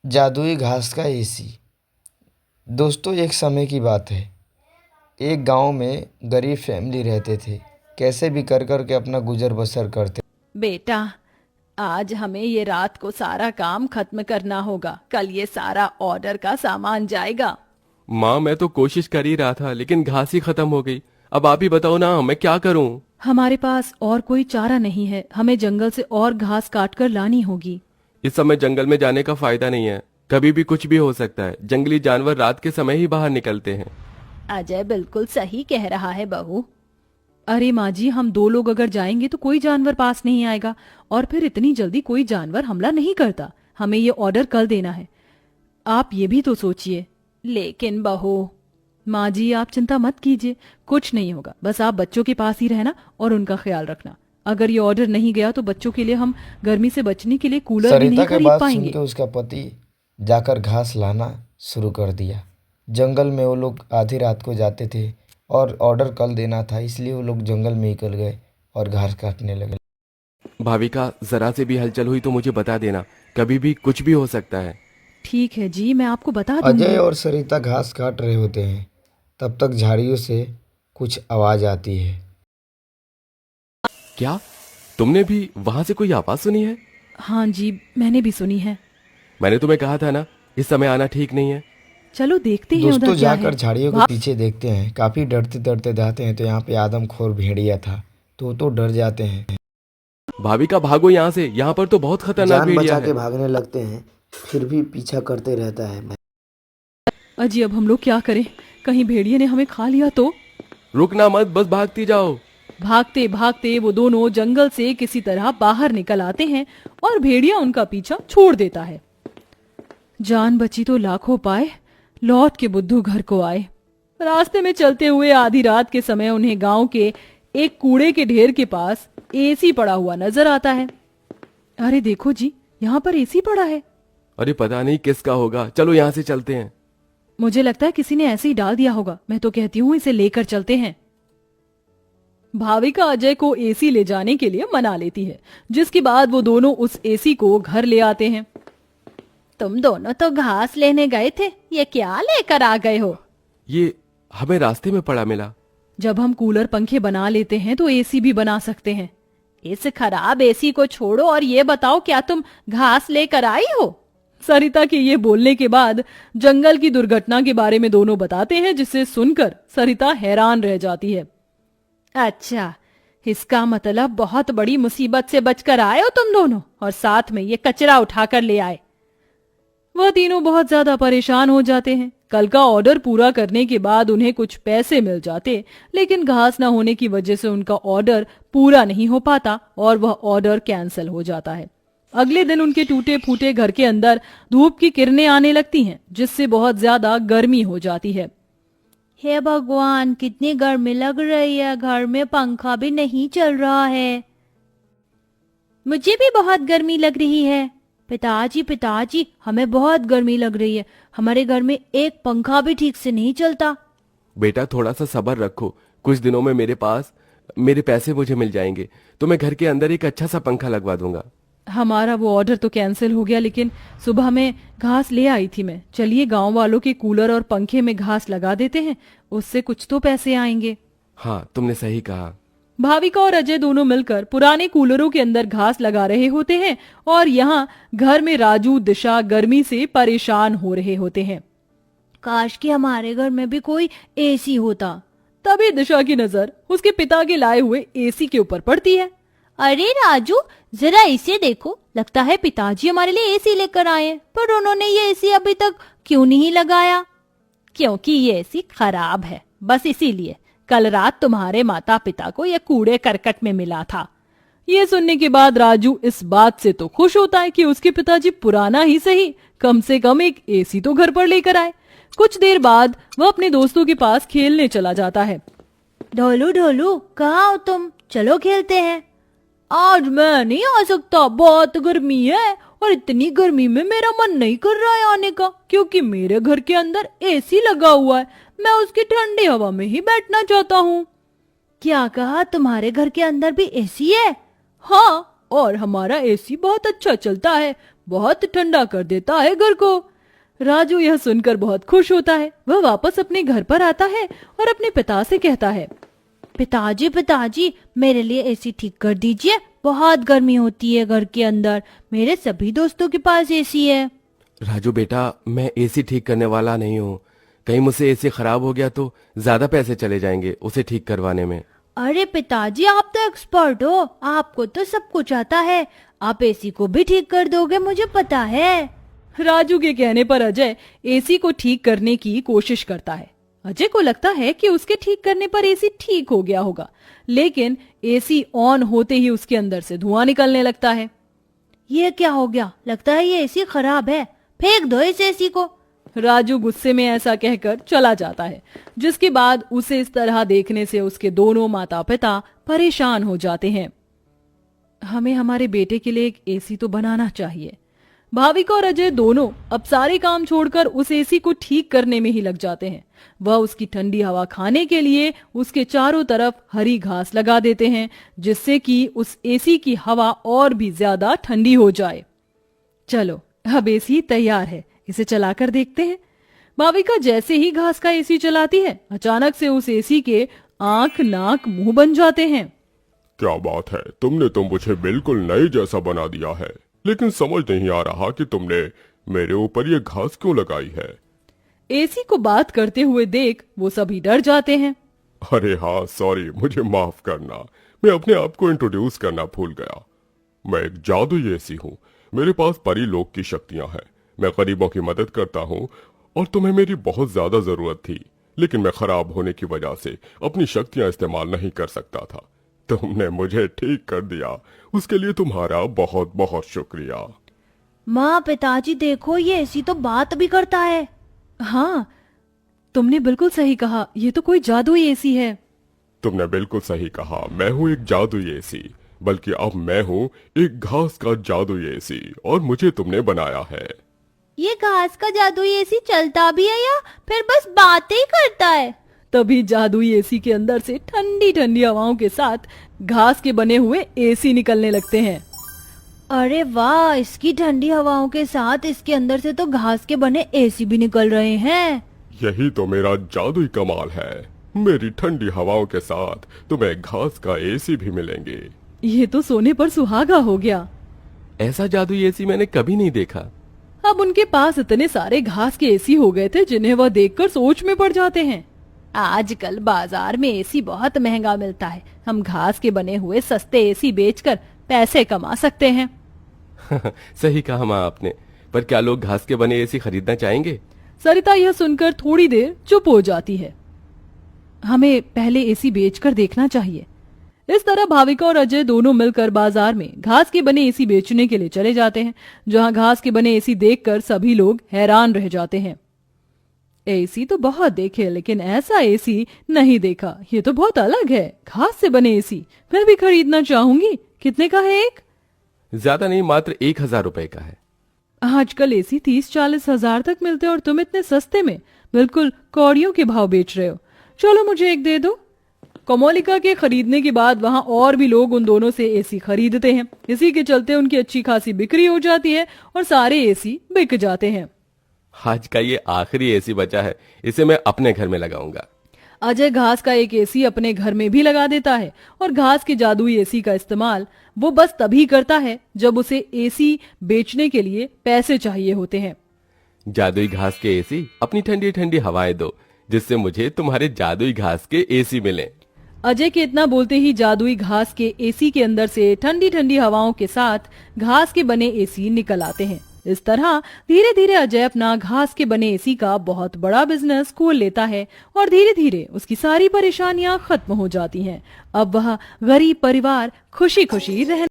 जादुई घास का एसी। दोस्तों, एक समय की बात है। एक गांव में गरीब फैमिली रहते थे। कैसे भी कर कर के अपना गुजर बसर करते। बेटा, आज हमें ये रात को सारा काम खत्म करना होगा। कल ये सारा ऑर्डर का सामान जाएगा। माँ, मैं तो कोशिश कर ही रहा था लेकिन घास ही खत्म हो गई। अब आप ही बताओ ना, मैं क्या करूं। हमारे पास और कोई चारा नहीं है। हमें जंगल से और घास काट कर लानी होगी। इस समय जंगल में जाने का फायदा नहीं है। कभी भी कुछ भी हो सकता है। जंगली जानवर रात के समय ही बाहर निकलते हैं। अजय बिल्कुल सही कह रहा है बहू। अरे माँ जी, हम दो लोग अगर जाएंगे तो कोई जानवर पास नहीं आएगा, और फिर इतनी जल्दी कोई जानवर हमला नहीं करता। हमें ये ऑर्डर कल देना है। आप ये भी तो सोचिए। लेकिन बहू। माँ जी, आप चिंता मत कीजिए, कुछ नहीं होगा। बस आप बच्चों के पास ही रहना और उनका ख्याल रखना। अगर ये ऑर्डर नहीं गया तो बच्चों के लिए हम गर्मी से बचने के लिए कूलर भी सरिता नहीं के खरीद बात सुन पाएंगे। के उसका पति जाकर घास लाना शुरू कर दिया। जंगल में वो लोग आधी रात को जाते थे और ऑर्डर कल देना था, इसलिए वो लोग जंगल में निकल गए और घास काटने लगे। भाविका, जरा से भी हलचल हुई तो मुझे बता देना। कभी भी कुछ भी हो सकता है। ठीक है जी, मैं आपको बता अजय दूंगी। और सरिता घास काट रहे होते हैं। तब तक झाड़ियों से कुछ आवाज आती है। क्या तुमने भी वहां से कोई आवाज सुनी है? हाँ जी, मैंने भी सुनी है। मैंने तुम्हें कहा था ना, इस समय आना ठीक नहीं है। चलो देखते हैं उधर दोस्तों, क्या जाकर है। झाड़ियों के पीछे देखते हैं। काफी डरते डरते जाते हैं तो यहाँ पे आदमखोर भेड़िया था। तो डर जाते हैं। भाविका, भागो यहाँ से। यहाँ पर तो बहुत खतरनाक जान भेड़िया बचा के है। भागने लगते हैं, फिर भी पीछा करते रहता है। अजी, अब हम लोग क्या करें? कहीं भेड़िए ने हमें खा लिया तो? रुकना मत, बस भागती जाओ। भागते भागते वो दोनों जंगल से किसी तरह बाहर निकल आते हैं और भेड़िया उनका पीछा छोड़ देता है। जान बची तो लाखों पाए। लौट के बुद्धू घर को आए। रास्ते में चलते हुए आधी रात के समय उन्हें गांव के एक कूड़े के ढेर के पास एसी पड़ा हुआ नजर आता है। अरे देखो जी, यहाँ पर एसी पड़ा है। अरे पता नहीं किसका होगा। चलो यहाँ से चलते हैं। मुझे लगता है किसी ने ऐसे ही डाल दिया होगा। मैं तो कहती हूँ इसे लेकर चलते हैं। भाविका अजय को एसी ले जाने के लिए मना लेती है, जिसके बाद वो दोनों उस एसी को घर ले आते हैं। तुम दोनों तो घास लेने गए थे, ये क्या लेकर आ गए हो? ये हमें रास्ते में पड़ा मिला। जब हम कूलर पंखे बना लेते हैं तो एसी भी बना सकते हैं। इस खराब एसी को छोड़ो और ये बताओ, क्या तुम घास लेकर आई हो? सरिता के ये बोलने के बाद जंगल की दुर्घटना के बारे में दोनों बताते हैं, जिसे सुनकर सरिता हैरान रह जाती है। अच्छा, इसका मतलब बहुत बड़ी मुसीबत से बचकर आए हो तुम दोनों, और साथ में ये कचरा उठाकर ले आए। वह तीनों बहुत ज्यादा परेशान हो जाते हैं। कल का ऑर्डर पूरा करने के बाद उन्हें कुछ पैसे मिल जाते, लेकिन घास न होने की वजह से उनका ऑर्डर पूरा नहीं हो पाता और वह ऑर्डर कैंसिल हो जाता है। अगले दिन उनके टूटे फूटे घर के अंदर धूप की किरणें आने लगती हैं, जिससे बहुत ज्यादा गर्मी हो जाती है। हे भगवान, कितनी गर्मी लग रही है। घर में पंखा भी नहीं चल रहा है। मुझे भी बहुत गर्मी लग रही है। पिताजी पिताजी, हमें बहुत गर्मी लग रही है। हमारे घर में एक पंखा भी ठीक से नहीं चलता। बेटा, थोड़ा सा सब्र रखो। कुछ दिनों में मेरे पैसे मुझे मिल जाएंगे तो मैं घर के अंदर एक अच्छा सा पंखा लगवा दूंगा। हमारा वो ऑर्डर तो कैंसिल हो गया, लेकिन सुबह में घास ले आई थी मैं। चलिए गांव वालों के कूलर और पंखे में घास लगा देते हैं, उससे कुछ तो पैसे आएंगे। हाँ, तुमने सही कहा। भाविका और अजय दोनों मिलकर पुराने कूलरों के अंदर घास लगा रहे होते हैं और यहाँ घर में राजू दिशा गर्मी से परेशान हो रहे होते हैं। काश कि हमारे घर में भी कोई एसी होता। तभी दिशा की नजर उसके पिता के लाए हुए एसी के ऊपर पड़ती है। अरे राजू, जरा इसे देखो। लगता है पिताजी हमारे लिए एसी लेकर आए हैं, पर उन्होंने ये एसी अभी तक क्यों नहीं लगाया? क्योंकि ये एसी खराब है, बस इसीलिए। कल रात तुम्हारे माता पिता को यह कूड़े करकट में मिला था। ये सुनने के बाद राजू इस बात से तो खुश होता है कि उसके पिताजी पुराना ही सही, कम से कम एक एसी तो घर पर लेकर आए। कुछ देर बाद वह अपने दोस्तों के पास खेलने चला जाता है। ढोलू ढोलू, कहाँ हो तुम? चलो खेलते हैं। आज मैं नहीं आ सकता, बहुत गर्मी है, और इतनी गर्मी में मेरा मन नहीं कर रहा है आने का, क्योंकि मेरे घर के अंदर एसी लगा हुआ है। मैं उसकी ठंडी हवा में ही बैठना चाहता हूँ। क्या कहा? तुम्हारे घर के अंदर भी एसी है? हाँ, और हमारा एसी बहुत अच्छा चलता है। बहुत ठंडा कर देता है घर को। राजू यह सुनकर बहुत खुश होता है। वह वापस अपने घर पर आता है और अपने पिता से कहता है, पिताजी पिताजी मेरे लिए एसी ठीक कर दीजिए, बहुत गर्मी होती है घर के अंदर, मेरे सभी दोस्तों के पास एसी है। राजू बेटा, मैं एसी ठीक करने वाला नहीं हूँ। कहीं मुझसे एसी खराब हो गया तो ज्यादा पैसे चले जाएंगे उसे ठीक करवाने में। अरे पिताजी आप तो एक्सपर्ट हो, आपको तो सब कुछ आता है, आप एसी को भी ठीक कर दोगे, मुझे पता है। राजू के कहने पर अजय एसी को ठीक करने की कोशिश करता है। अजय को लगता है कि उसके ठीक करने पर एसी ठीक हो गया होगा, लेकिन एसी ऑन होते ही उसके अंदर से धुआं निकलने लगता है। ये क्या हो गया, लगता है ये एसी खराब है, फेंक दो इस एसी को। राजू गुस्से में ऐसा कहकर चला जाता है, जिसके बाद उसे इस तरह देखने से उसके दोनों माता पिता परेशान हो जाते हैं। हमें हमारे बेटे के लिए एक एसी तो बनाना चाहिए। भाविका और अजय दोनों अब सारे काम छोड़कर उस एसी को ठीक करने में ही लग जाते हैं। वह उसकी ठंडी हवा खाने के लिए उसके चारों तरफ हरी घास लगा देते हैं, जिससे कि उस एसी की हवा और भी ज्यादा ठंडी हो जाए। चलो अब एसी तैयार है, इसे चलाकर देखते हैं। भाविका जैसे ही घास का एसी चलाती है, अचानक से उस एसी के आंख नाक मुंह बन जाते हैं। क्या बात है, तुमने तो मुझे बिल्कुल नए जैसा बना दिया है, लेकिन समझ नहीं आ रहा कि तुमने मेरे ऊपर ये घास क्यों लगाई है। एसी को बात करते हुए देख वो सभी डर जाते हैं। अरे हाँ सॉरी, मुझे माफ करना, मैं अपने आप को इंट्रोड्यूस करना भूल गया। मैं एक जादुई एसी हूँ, मेरे पास परी लोक की शक्तियां हैं, मैं गरीबों की मदद करता हूँ और तुम्हें मेरी बहुत ज्यादा जरूरत थी, लेकिन मैं खराब होने की वजह से अपनी शक्तियां इस्तेमाल नहीं कर सकता था। तुमने मुझे ठीक कर दिया, उसके लिए तुम्हारा बहुत बहुत शुक्रिया। माँ पिताजी देखो, ये एसी तो बात भी करता है। हाँ, तुमने बिल्कुल सही कहा, ये तो कोई जादुई एसी है। तुमने बिल्कुल सही कहा, मैं हूँ एक जादुई एसी, बल्कि अब मैं हूँ एक घास का जादुई एसी और मुझे तुमने बनाया है। ये घास का जादुई एसी चलता भी है या फिर बस बातें ही करता है? तभी जादुई एसी के अंदर से ठंडी ठंडी हवाओं के साथ घास के बने हुए एसी निकलने लगते हैं। अरे वाह, इसकी ठंडी हवाओं के साथ इसके अंदर से तो घास के बने एसी भी निकल रहे हैं। यही तो मेरा जादुई कमाल है, मेरी ठंडी हवाओं के साथ तुम्हें घास का एसी भी मिलेंगे। ये तो सोने पर सुहागा हो गया। ऐसा जादुई एसी मैंने कभी नहीं देखा। अब उनके पास इतने सारे घास के एसी हो गए थे जिन्हें वह देखकर सोच में पड़ जाते हैं। आजकल बाजार में एसी बहुत महंगा मिलता है, हम घास के बने हुए सस्ते एसी बेचकर पैसे कमा सकते हैं। सही कहा माँ आपने, पर क्या लोग घास के बने एसी खरीदना चाहेंगे? सरिता यह सुनकर थोड़ी देर चुप हो जाती है। हमें पहले एसी बेचकर देखना चाहिए। इस तरह भाविका और अजय दोनों मिलकर बाजार में घास के बने एसी बेचने के लिए चले जाते हैं, जहां घास के बने एसी देखकर सभी लोग हैरान रह जाते हैं। एसी तो बहुत देखे, लेकिन ऐसा एसी नहीं देखा, ये तो बहुत अलग है। घास से बने एसी मैं भी खरीदना चाहूंगी। कितने का है एक? ज्यादा नहीं, मात्र 1000 रुपए का है। आजकल एसी 30-40 हजार तक मिलते हैं और तुम इतने सस्ते में बिल्कुल कौड़ियों के भाव बेच रहे हो। चलो मुझे एक दे दो। कोमोलिका के खरीदने के बाद वहां और भी लोग उन दोनों से एसी खरीदते हैं। इसी के चलते उनकी अच्छी खासी बिक्री हो जाती है और सारे एसी बिक जाते हैं। आज का ये आखिरी एसी बचा है, इसे मैं अपने घर में लगाऊंगा। अजय घास का एक एसी अपने घर में भी लगा देता है और घास के जादुई एसी का इस्तेमाल वो बस तभी करता है जब उसे एसी बेचने के लिए पैसे चाहिए होते हैं। जादुई घास के एसी, अपनी ठंडी ठंडी हवाएं दो, जिससे मुझे तुम्हारे जादुई घास के एसी मिले। अजय के इतना बोलते ही जादुई घास के एसी के अंदर से ठंडी ठंडी हवाओं के साथ घास के बने एसी निकल आते हैं। इस तरह धीरे धीरे अजय अपना घास के बने एसी का बहुत बड़ा बिजनेस खोल लेता है और धीरे धीरे उसकी सारी परेशानियां खत्म हो जाती हैं। अब वह गरीब परिवार खुशी खुशी रहने